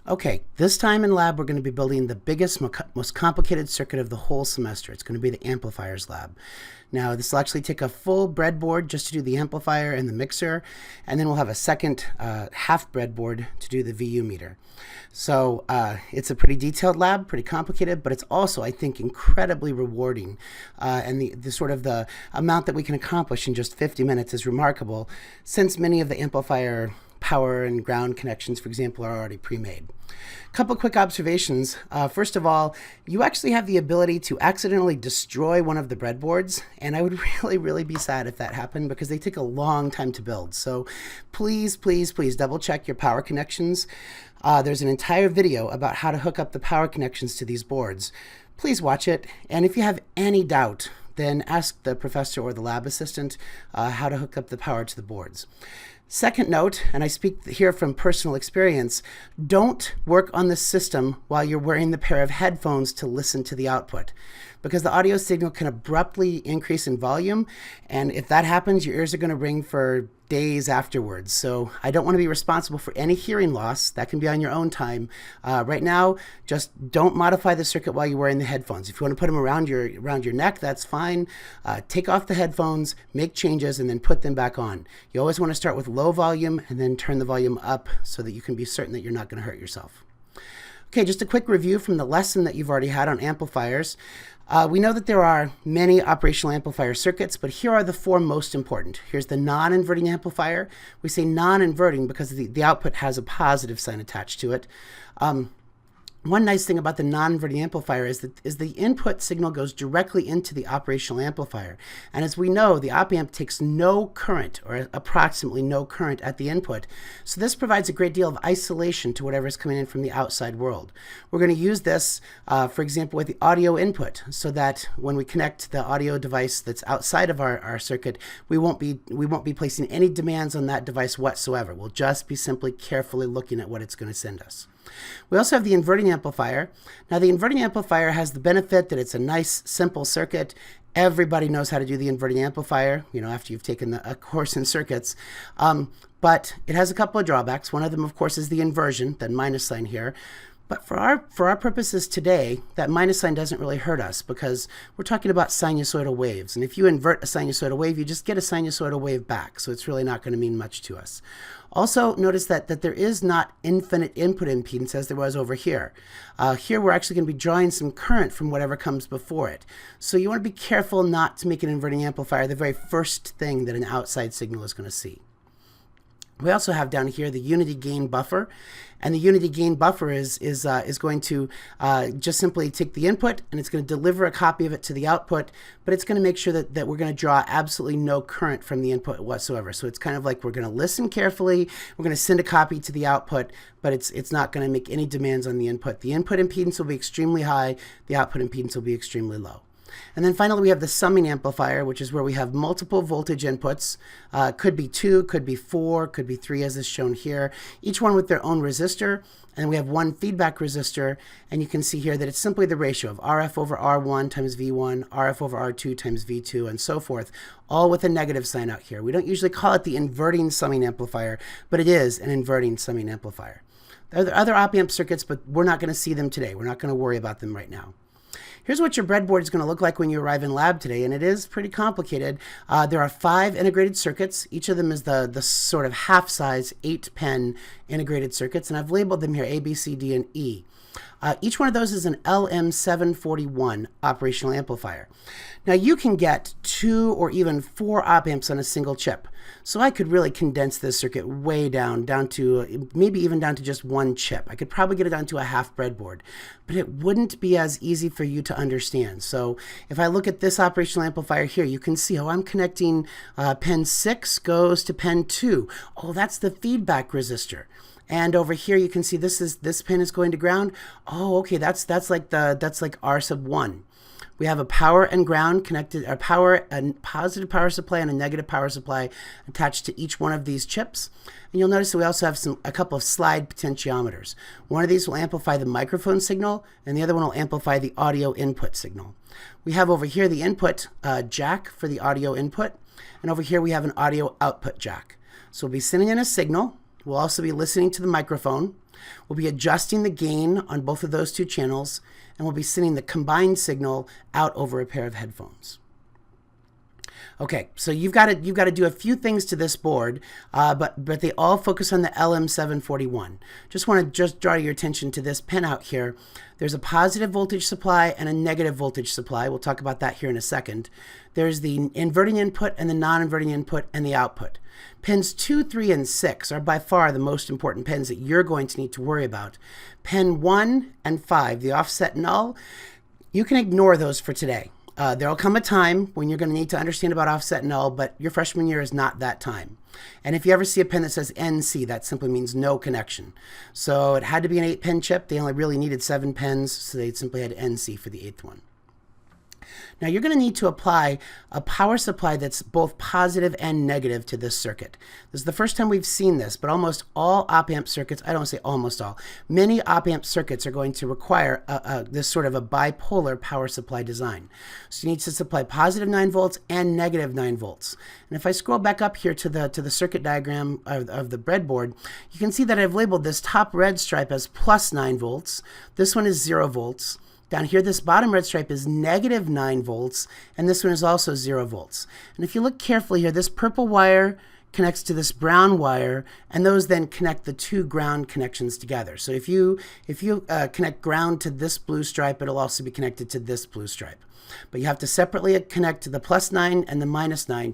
Okay, this time in lab, we're going to be building the biggest, most complicated circuit of the whole semester. It's going to be the Amplifiers Lab. Now, this will actually take a full breadboard just to do the amplifier and the mixer, and then we'll have a second half breadboard to do the VU meter. So it's a pretty detailed lab, pretty complicated, but it's also, I think, incredibly rewarding. And the sort of the amount that we can accomplish in just 50 minutes is remarkable, since many of the amplifier power and ground connections, for example, are already pre-made. A couple quick observations. First of all, you actually have the ability to accidentally destroy one of the breadboards, and I would really be sad if that happened because they take a long time to build. So please double check your power connections. There's an entire video about how to hook up the power connections to these boards. Please watch it, and if you have any doubt, then ask the professor or the lab assistant how to hook up the power to the boards. Second note, and I speak here from personal experience, don't work on the system while you're wearing the pair of headphones to listen to the output, because the audio signal can abruptly increase in volume, and if that happens, your ears are going to ring for days afterwards. So I don't want to be responsible for any hearing loss. That can be on your own time. Right now, just don't modify the circuit while you're wearing the headphones. If you want to put them around your neck, that's fine. Take off the headphones, make changes, and then put them back on. You always want to start with low volume and then turn the volume up so that you can be certain that you're not going to hurt yourself. Okay, just a quick review from the lesson that you've already had on amplifiers. We know that there are many operational amplifier circuits, but here are the four most important. Here's the non-inverting amplifier. We say non-inverting because the output has a positive sign attached to it. One nice thing about the non-inverting amplifier is the input signal goes directly into the operational amplifier. And as we know, the op-amp takes no current, or approximately no current at the input. So this provides a great deal of isolation to whatever is coming in from the outside world. We're going to use this, for example, with the audio input, so that when we connect the audio device that's outside of our circuit, we won't be placing any demands on that device whatsoever. We'll just be simply carefully looking at what it's going to send us. We also have the inverting amplifier. Now, the inverting amplifier has the benefit that it's a nice, simple circuit. Everybody knows how to do the inverting amplifier, after you've taken a course in circuits. But it has a couple of drawbacks. One of them, of course, is the inversion, that minus sign here. But for our purposes today, that minus sign doesn't really hurt us because we're talking about sinusoidal waves. And if you invert a sinusoidal wave, you just get a sinusoidal wave back. So it's really not going to mean much to us. Also, notice that there is not infinite input impedance as there was over here. Here we're actually going to be drawing some current from whatever comes before it. So you want to be careful not to make an inverting amplifier the very first thing that an outside signal is going to see. We also have down here the unity gain buffer, and the unity gain buffer is going to just simply take the input and it's going to deliver a copy of it to the output, but it's going to make sure that we're going to draw absolutely no current from the input whatsoever. So it's kind of like we're going to listen carefully, we're going to send a copy to the output, but it's not going to make any demands on the input. The input impedance will be extremely high, the output impedance will be extremely low. And then finally, we have the summing amplifier, which is where we have multiple voltage inputs. Could be 2, could be 4, could be 3, as is shown here, each one with their own resistor. And we have one feedback resistor, and you can see here that it's simply the ratio of RF over R1 times V1, RF over R2 times V2, and so forth, all with a negative sign out here. We don't usually call it the inverting summing amplifier, but it is an inverting summing amplifier. There are other op-amp circuits, but we're not going to see them today. We're not going to worry about them right now. Here's what your breadboard is going to look like when you arrive in lab today, and it is pretty complicated. There are 5 integrated circuits. Each of them is the sort of half-size 8-pen integrated circuits, and I've labeled them here A, B, C, D, and E. Each one of those is an LM741 operational amplifier. Now you can get 2 or even 4 op-amps on a single chip. So I could really condense this circuit way down to maybe even down to just 1 chip. I could probably get it down to a half breadboard, but it wouldn't be as easy for you to understand. So if I look at this operational amplifier here, you can see, I'm connecting pin 6 goes to pin 2. Oh, that's the feedback resistor. And over here you can see this pin is going to ground. Oh, okay, that's like R sub 1. We have a power and ground connected, a positive power supply and a negative power supply attached to each one of these chips. And you'll notice that we also have a couple of slide potentiometers. One of these will amplify the microphone signal, and the other one will amplify the audio input signal. We have over here the input jack for the audio input, and over here we have an audio output jack. So we'll be sending in a signal. We'll also be listening to the microphone. We'll be adjusting the gain on both of those two channels, and we'll be sending the combined signal out over a pair of headphones. Okay, so you've got to do a few things to this board, but they all focus on the LM741. Just want to draw your attention to this pin out here. There's a positive voltage supply and a negative voltage supply. We'll talk about that here in a second. There's the inverting input and the non-inverting input and the output. Pins 2, 3, and 6 are by far the most important pins that you're going to need to worry about. Pin 1 and 5, the offset null, you can ignore those for today. There'll come a time when you're going to need to understand about offset null, but your freshman year is not that time. And if you ever see a pin that says NC, that simply means no connection. So it had to be an 8-pin chip. They only really needed 7 pins, so they simply had NC for the 8th one. Now you're going to need to apply a power supply that's both positive and negative to this circuit. This is the first time we've seen this, but almost all op-amp circuits, I don't say almost all, many op-amp circuits are going to require this sort of a bipolar power supply design. So you need to supply positive 9 volts and negative 9 volts. And if I scroll back up here to the circuit diagram of the breadboard, you can see that I've labeled this top red stripe as plus 9 volts. This one is 0 volts. Down here, this bottom red stripe is negative 9 volts, and this one is also 0 volts. And if you look carefully here, this purple wire connects to this brown wire, and those then connect the two ground connections together. So if you connect ground to this blue stripe, it'll also be connected to this blue stripe. But you have to separately connect to the plus 9 and the minus 9,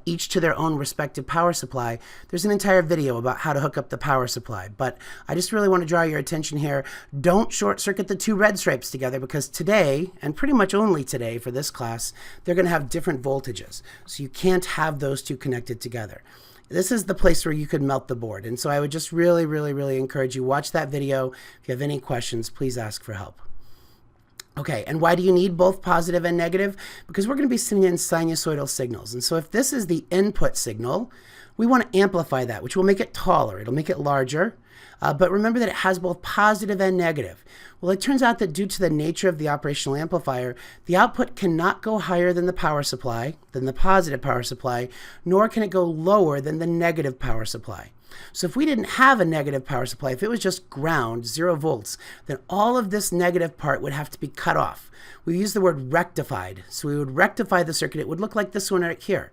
each to their own respective power supply. There's an entire video about how to hook up the power supply, but I just really want to draw your attention here. Don't short circuit the two red stripes together, because today, and pretty much only today for this class, they're going to have different voltages. So you can't have those two connected together. This is the place where you could melt the board. And so I would just really, really, really encourage you, watch that video. If you have any questions, please ask for help. Okay, and why do you need both positive and negative? Because we're going to be sending in sinusoidal signals. And so if this is the input signal, we want to amplify that, which will make it taller. It'll make it larger. But remember that it has both positive and negative. Well, it turns out that due to the nature of the operational amplifier, the output cannot go higher than the power supply, than the positive power supply, nor can it go lower than the negative power supply. So if we didn't have a negative power supply, if it was just ground, 0 volts, then all of this negative part would have to be cut off. We use the word rectified. So we would rectify the circuit. It would look like this one right here.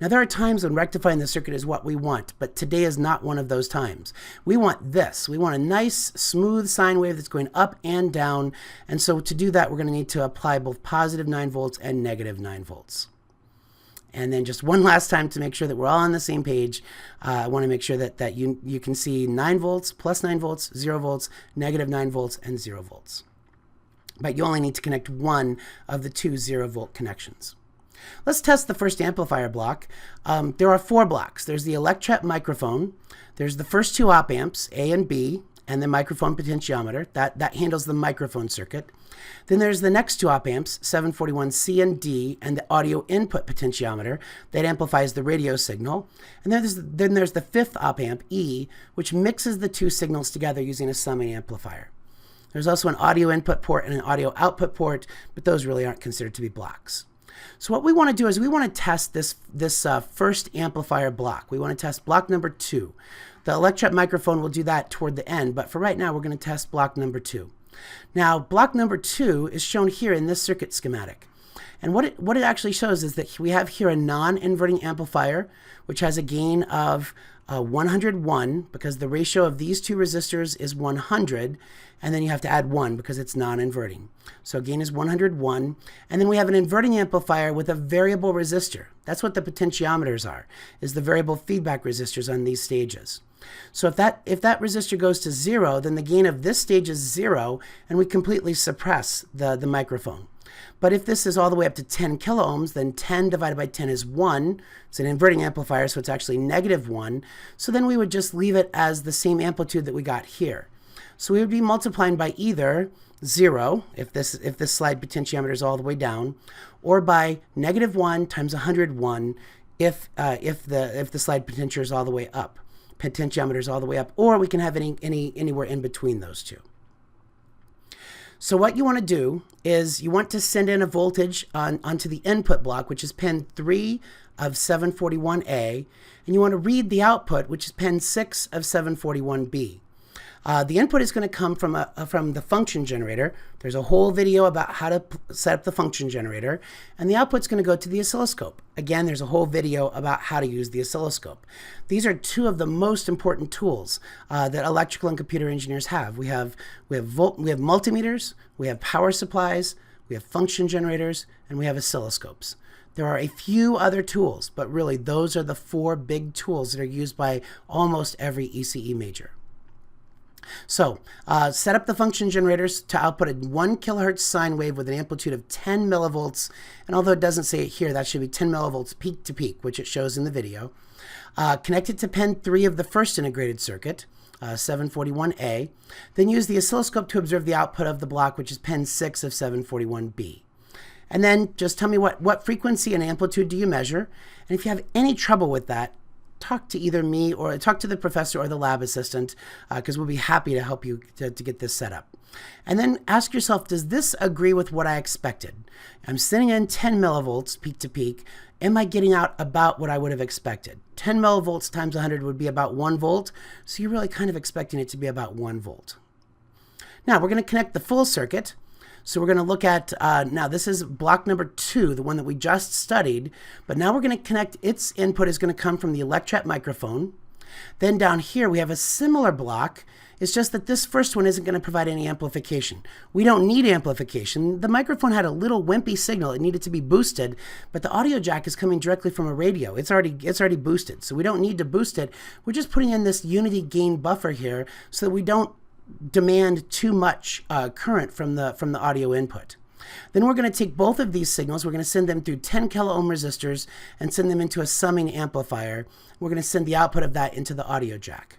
Now there are times when rectifying the circuit is what we want, but today is not one of those times. We want this. We want a nice, smooth sine wave that's going up and down. And so to do that, we're going to need to apply both positive 9 volts and negative 9 volts. And then just one last time to make sure that we're all on the same page, I want to make sure that you can see 9 volts, plus 9 volts, 0 volts, negative 9 volts, and 0 volts. But you only need to connect one of the two 0 volt connections. Let's test the first amplifier block. There are 4 blocks. There's the electret microphone. There's the first 2 op amps, A and B, and the microphone potentiometer. That handles the microphone circuit. Then there's the next 2 op amps, 741C and D, and the audio input potentiometer that amplifies the radio signal. And then there's the 5th op amp, E, which mixes the two signals together using a summing amplifier. There's also an audio input port and an audio output port, but those really aren't considered to be blocks. So what we want to do is we want to test this first amplifier block. We want to test block number 2. The electret microphone will do that toward the end, but for right now we're going to test block number 2. Now, block number 2 is shown here in this circuit schematic. And what it actually shows is that we have here a non-inverting amplifier, which has a gain of 101, because the ratio of these two resistors is 100, and then you have to add 1 because it's non-inverting. So gain is 101, and then we have an inverting amplifier with a variable resistor. That's what the potentiometers are, is the variable feedback resistors on these stages. So if that resistor goes to 0, then the gain of this stage is 0, and we completely suppress the microphone. But if this is all the way up to 10 kilo ohms, then 10 divided by 10 is 1. It's an inverting amplifier, so it's actually negative 1. So then we would just leave it as the same amplitude that we got here. So we would be multiplying by either 0, if this slide potentiometer is all the way down, or by negative 1 times 101 if the slide potentiometer is all the way up. Potentiometer is all the way up, or we can have anywhere in between those two. So what you want to do is you want to send in a voltage onto the input block, which is pin 3 of 741A, and you want to read the output, which is pin 6 of 741B. The input is going to come from the function generator. There's a whole video about how to set up the function generator, and the output's going to go to the oscilloscope. Again, there's a whole video about how to use the oscilloscope. These are two of the most important tools that electrical and computer engineers have. We have multimeters, we have power supplies, we have function generators, and we have oscilloscopes. There are a few other tools, but really those are the four big tools that are used by almost every ECE major. So set up the function generators to output a 1 kilohertz sine wave with an amplitude of 10 millivolts. And although it doesn't say it here, that should be 10 millivolts peak to peak, which it shows in the video. Connect it to pin 3 of the first integrated circuit, 741A. Then use the oscilloscope to observe the output of the block, which is pin 6 of 741B. And then just tell me what frequency and amplitude do you measure. And if you have any trouble with that, talk to either me or talk to the professor or the lab assistant, because we'll be happy to help you to get this set up. And then ask yourself, does this agree with what I expected? I'm sending in 10 millivolts peak to peak. Am I getting out about what I would have expected? 10 millivolts times 100 would be about 1 volt. So you're really kind of expecting it to be about 1 volt. Now we're going to connect the full circuit. So we're going to look at, now this is block number 2, the one that we just studied, but now we're going to connect, its input is going to come from the electret microphone. Then down here we have a similar block. It's just that this first one isn't going to provide any amplification. We don't need amplification. The microphone had a little wimpy signal. It needed to be boosted, but the audio jack is coming directly from a radio. It's already boosted, so we don't need to boost it. We're just putting in this unity gain buffer here so that we don't demand too much current from the audio input. Then we're going to take both of these signals, we're going to send them through 10 kilo ohm resistors and send them into a summing amplifier. We're going to send the output of that into the audio jack.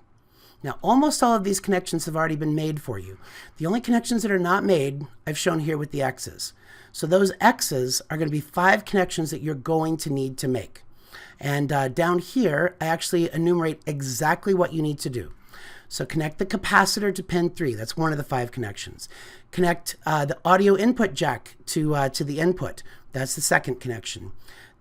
Now almost all of these connections have already been made for you. The only connections that are not made I've shown here with the X's. So those X's are going to be 5 connections that you're going to need to make. And down here I actually enumerate exactly what you need to do. So connect the capacitor to pin 3. That's one of the 5 connections. Connect the audio input jack to the input. That's the second connection.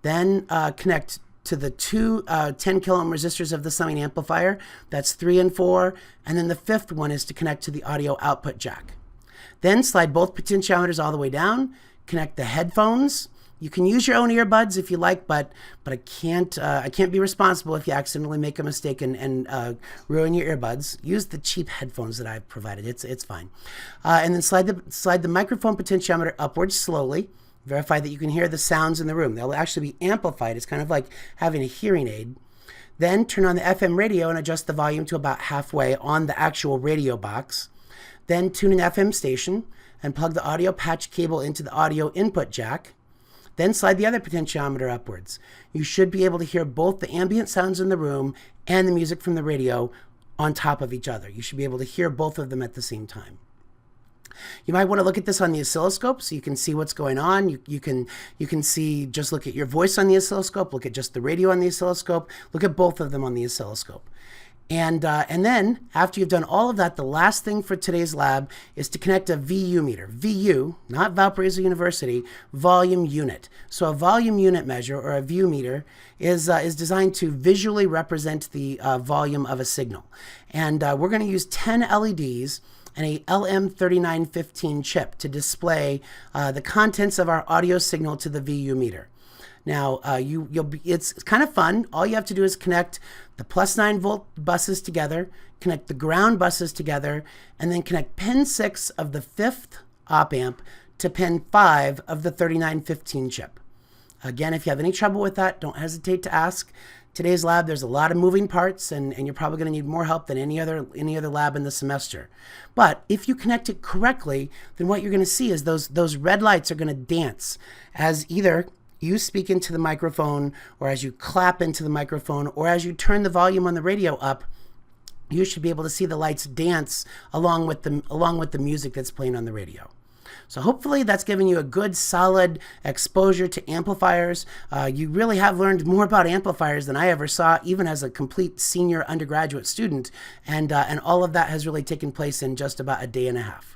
Then connect to the 2 10 kilo ohm resistors of the summing amplifier. That's 3 and 4. And then the 5th one is to connect to the audio output jack. Then slide both potentiometers all the way down. Connect the headphones. You can use your own earbuds if you like, but I can't be responsible if you accidentally make a mistake and ruin your earbuds. Use the cheap headphones that I've provided. It's fine. And then slide the microphone potentiometer upwards slowly. Verify that you can hear the sounds in the room. They'll actually be amplified. It's kind of like having a hearing aid. Then turn on the FM radio and adjust the volume to about halfway on the actual radio box. Then tune an FM station and plug the audio patch cable into the audio input jack. Then slide the other potentiometer upwards. You should be able to hear both the ambient sounds in the room and the music from the radio on top of each other. You should be able to hear both of them at the same time. You might want to look at this on the oscilloscope so you can see what's going on. You can see, just look at your voice on the oscilloscope, look at just the radio on the oscilloscope, look at both of them on the oscilloscope. And then, after you've done all of that, the last thing for today's lab is to connect a VU meter. VU, not Valparaiso University, volume unit. So a volume unit measure, or a VU meter, is designed to visually represent the volume of a signal. And we're going to use 10 LEDs and a LM3915 chip to display the contents of our audio signal to the VU meter. Now, it's kind of fun. All you have to do is connect the plus 9 volt buses together, connect the ground buses together, and then connect pin 6 of the 5th op amp to pin 5 of the 3915 chip. Again, if you have any trouble with that, don't hesitate to ask. Today's lab, there's a lot of moving parts, and you're probably going to need more help than any other lab in the semester. But if you connect it correctly, then what you're going to see is those red lights are going to dance as either you speak into the microphone, or as you clap into the microphone, or as you turn the volume on the radio up. You should be able to see the lights dance along with the music that's playing on the radio. So hopefully that's given you a good solid exposure to amplifiers. You really have learned more about amplifiers than I ever saw, even as a complete senior undergraduate student, and all of that has really taken place in just about a day and a half.